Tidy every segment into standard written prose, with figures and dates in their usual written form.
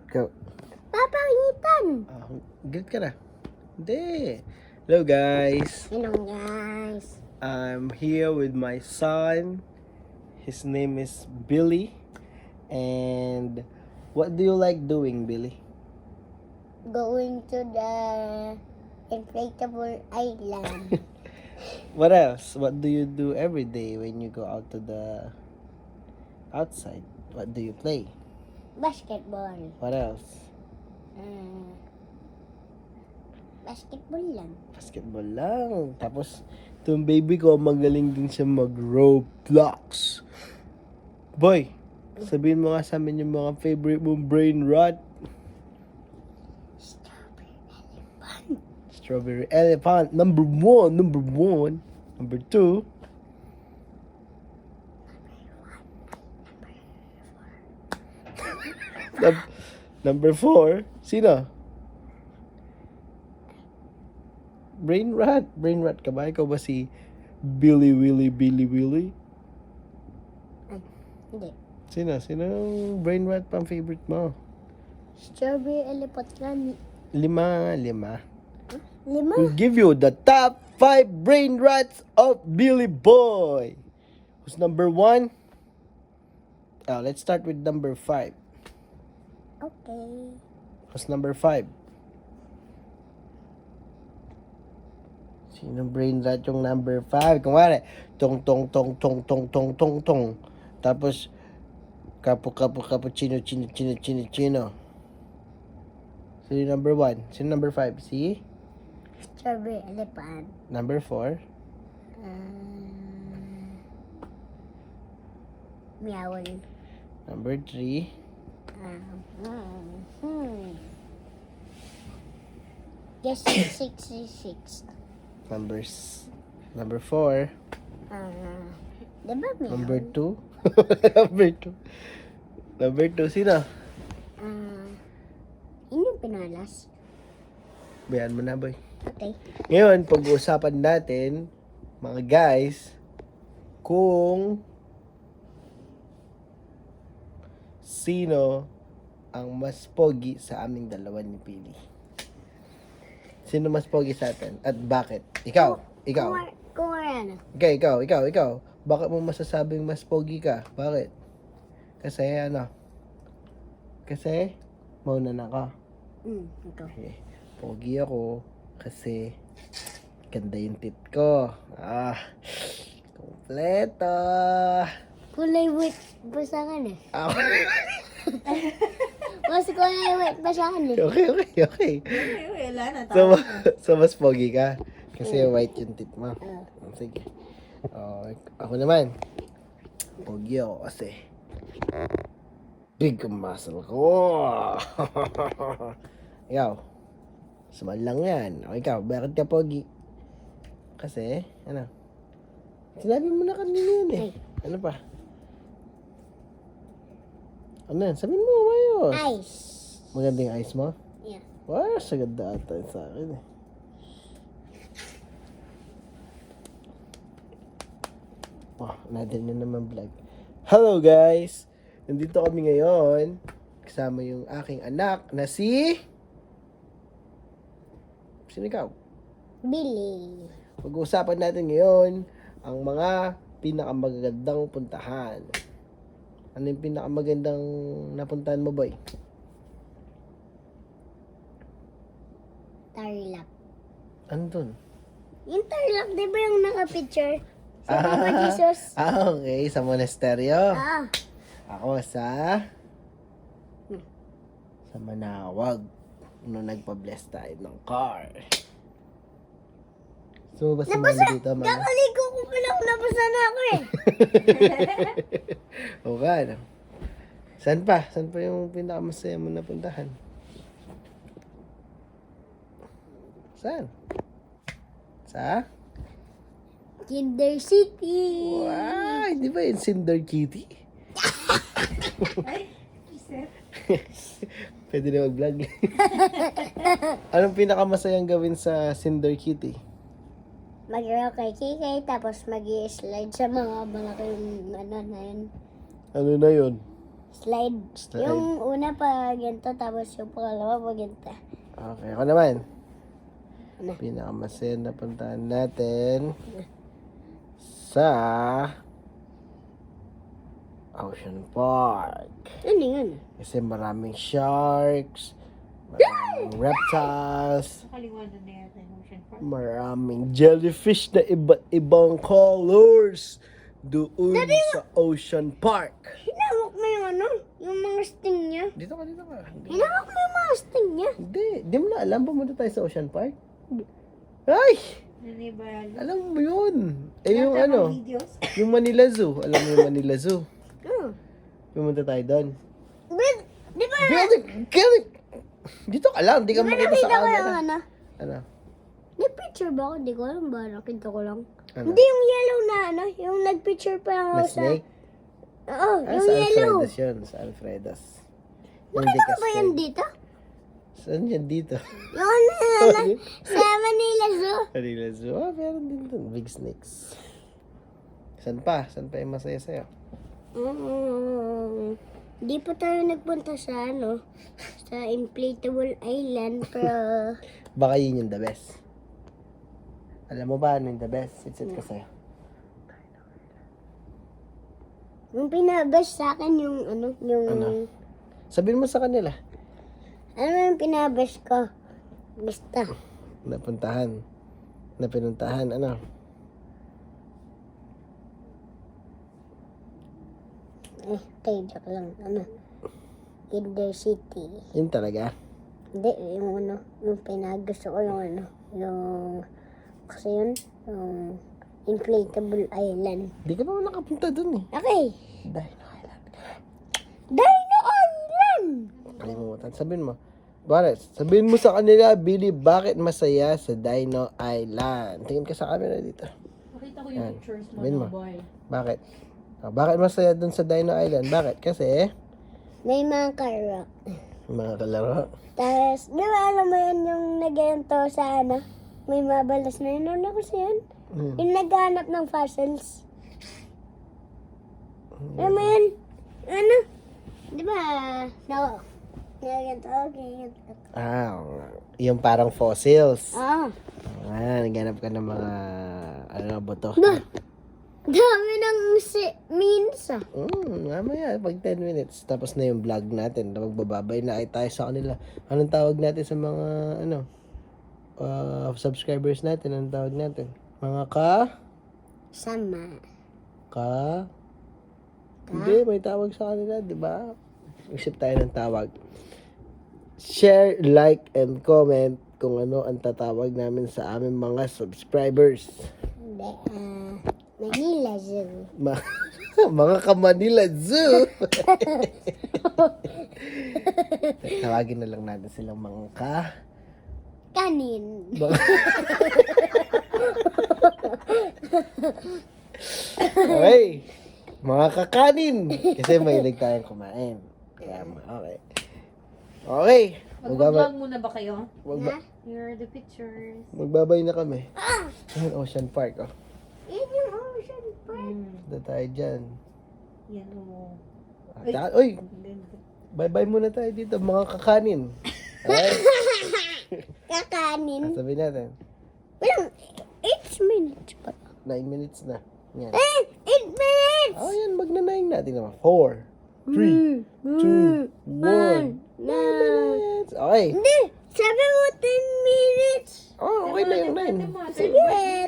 Go. Papangitan. Good ka na. Hindi. Hello guys. Hello guys. I'm here with my son. His name is Billy. And what do you like doing, Billy? Going to the inflatable island. What else? What do you do every day when you go out to the outside? What do you play? Basketball. What else? Basketball lang. Basketball lang. Tapos, itong baby ko, magaling din siya mag-Roblox. Boy, sabihin mo nga sa amin yung mga favorite mong brain rot. Strawberry elephant. Number one. Number two. Number 4. Sino? Brain rot. Brain rot ka ba? Ikaw ba si Billy Willy? Ay, hindi. Sino yung brain rot pang favorite mo? Strawberry elephant lang. 5. 5. We'll give you the top 5 brain rots of Billy Boy. Who's number 1? Let's start with number 5. Okay. Who's number 5? Sino brain rot yung number 5? Kung wala, tong. Tapos, cappuccino. Sino number 1? Sino number 5? Si? Strawberry elephant. Number 4? Meowl. Number 3? Guess 66. Number 4? Diba meow? Number 2? Number 2, sino? Yun yung pinalas. Bayan mo na, boy. Okay. Ngayon, pag-uusapan natin, mga guys, kung sino ang mas pogi sa aming dalawa ni Pili. Sino mas pogi sa atin? At bakit? Ikaw. Kung ano? Okay, ikaw. Bakit mo masasabing mas pogi ka? Bakit? Kasi Kasi, mauna na ka. Ito. Okay. Pogi ako kasi ganda yung tit ko. Kompleto. Kulay white basahan eh. Okay. Mas kulay white basahan eh. Okay. Wala na So, mas pogi ka. Kasi white yung tit mo. Sige. Ako naman. Pogi ako kasi big ang muscle ko. Ikaw. Small lang yan. O ikaw, bakit ka pogi? Kasi, sinabi mo na kanina yun eh. Ano pa? Ano yan? Sabihin mo, mayos. Ice. Maganda yung eyes mo? Yeah. Wow, saganda ata yun sa akin eh. Natin na naman vlog. Hello guys! Nandito kami ngayon. Kasama yung aking anak na si... Sino ikaw? Billy. Pag-uusapan natin ngayon ang mga pinakamagandang puntahan. Ano yung pinakamagandang napuntahan mo, boy? Tarlac. Ano dun? Yung Tarlac, di ba yung naka-picture? Sa Papa Jesus. Okay. Sa monasteryo. Ako sa Manawag. Nung nagpa-bless tayo ng car. So, basta mali dito, mama. Kakaligo ko pa lang, nabasa na ako eh. Okay, ano? Saan pa? Saan pa yung pinakamasaya mo na puntahan? Saan? Sa? Kinder City. Wow! Hindi ba yung Cinder Kitty? Ay, iset. Pwede na mag-vlog. Anong pinakamasayang gawin sa Cinder Kitty? Mag-rock kay tapos mag-slide sa mga malaking ano na yun. Ano na yun? Slide. Slide. Yung una pa ganito, tapos yung pangalawa pa ganito. Okay, ako naman. Ano? Pinakamasaya na puntahan natin sa Ocean Park. Ano yun? Kasi maraming sharks, maraming reptiles, Nakaliwanan na yata yung Ocean Park. maraming jellyfish na iba't ibang colors doon sa Ocean Park. Hinawak mo yung ano? Yung mga sting niya? Dito ka. Hindi. Hinawak mo yung mga sting niya? Hindi mo na alam. Pumunta tayo sa Ocean Park. Ay! Nanibalo. Alam mo yun. Eh yung Lahat ng ano, videos. yung Manila Zoo. Alam mo yung Manila Zoo. Oo. Pumunta tayo doon. But, di ba? Dito ka lang. Di ka Di ba makita sa nakita ko yung camera. ano? Ano? Nag-picture ba ako? Di ko alam ba? Nakita ko lang. Ano? Hindi yung yellow na ano. Yung nag-picture pa lang Na ako sa... snake? Oo, yung Sa yellow. Alfredos yun. Sa Alfredos. Yung Nakita di ko ba Castel. yan dito? Saan yan dito? Yung ano na, sa Manila Zoo. Manila Zoo. Ah, meron din doon. Big snakes. Saan pa? Saan pa yung masaya sa'yo? Di pa tayo nagpunta sa ano, sa Inflatable Island, pero Baka yun yung the best. Alam mo ba ano yung the best? Sit ka sa'yo. yung pinabest sa akin yung ano, yung... Ano? Sabihin mo sa kanila. Ano yung pinabest ko? Basta. Napuntahan. Napinuntahan. Ano? Okay, joke lang. Ano? Kinder City. Yun talaga. Hindi, yung ano, yung pinagusto ko yung ano, yung... Kasi yun, yung Inflatable Island. Di ka naman nakapunta dun eh. Okay. Dino Island. Dino Island! Kalimutan. Sabihin mo. Bakit? Sabihin mo sa kanila, Billy, bakit masaya sa Dino Island? Tingin ka sa camera dito. Nakita ko Yan. yung pictures mo Sabihin ng mo. boy. Bakit? Bakit masaya dun sa Dino Island? Bakit? Kasi, May mga karo. mga kalaro. Tapos, di ba alam mo yun yung nagganto sa ano? May mabalas na yun. Ano kasi yun? Yung naghanap ng fossils. Alam mo yun? Ano? Di ba? No. Nagganto. Okay. Ah, yung parang fossils. Ah. Ah, naghanap ka ng mga, ano, buto. Ba? Dami ng minsa. Mamaya, pag 10 minutes, tapos na yung vlog natin. Magbababay na ay tayo sa kanila. Anong tawag natin sa mga, subscribers natin? Anong tawag natin? Mga Sama. Hindi, may tawag sa kanila, di ba? Isip tayo ng tawag. Share, like, and comment kung ano ang tatawag namin sa aming mga subscribers. Hindi. Manila Zoo. Mga ka-Manila Zoo! Tawagin na lang natin silang mga Kanin. Okay. Mga kakanin. Kasi mahilig tayong kumain. Kaya, okay. Okay. Mag-vlog muna ba kayo? Magba- Here are the pictures. magbabay na kami. Ayun, Ocean Park, oh. Yun yung Ocean Park. Punta tayo dyan. Yan o. Uy, bye-bye muna tayo dito, mga kakanin. Okay? Kakanin. Sabi natin, Walang 8 minutes pa. 9 minutes na. Yan. 8 minutes! Oh, yan, magna-9 natin naman. 4, 3, 2, 1. 9 minutes. Okay. Hindi! Sabi mo 10 minutes! Oh, okay na yung 9. Sige,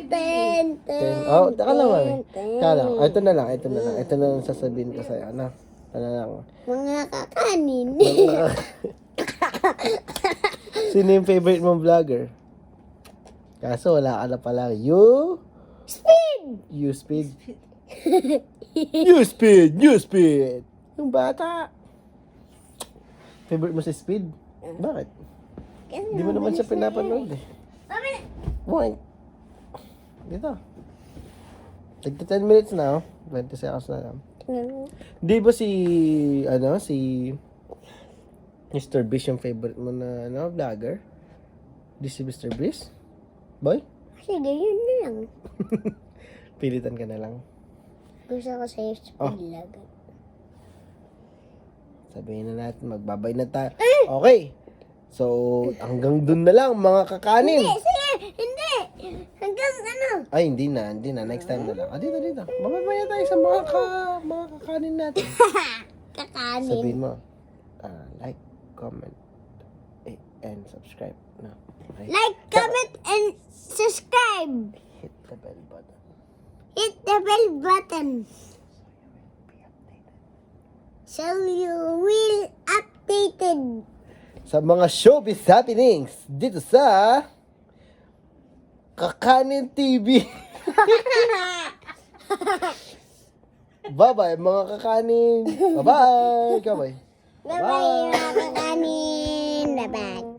10. 10. Oh, taka lang, mami. Taka lang. Ito na lang. Ito na lang sasabihin ko sa'yo. Ano? Ano lang. Mga kakanin. Sino yung favorite mong vlogger? Kaso wala ka na pala. You speed. You speed. Yung bata. Favorite mo si Speed? Bakit? Hindi mo naman siya pinapanood eh. Why? Dito. Tagta 10 minutes na, oh. 20 seconds na lang. Di ba si Mr. Beast yung favorite mo na, vlogger? Di si Mr. Beast? Boy? Sige, yun na lang. Pilitan ka na lang. Gusto ko sa'yo Oh. speed lagay. Sabihin na natin, magbabay na tayo. Okay. So, hanggang dun na lang, mga kakanin. Sige, hindi. Hanggang ano? Ay, hindi na. Next time na lang. Dito. Bababay na tayo sa mga kakanin natin. Kakanin. Sabihin mo, like, comment, and subscribe. No. Okay. Like, comment, and subscribe. Hit the bell button. Hit the bell button. So you will updated. Sa mga showbiz happenings dito sa Kakanin TV. Bye-bye mga kakanin. Bye-bye. Bye-bye. Bye-bye, mga kakanin. Bye-bye.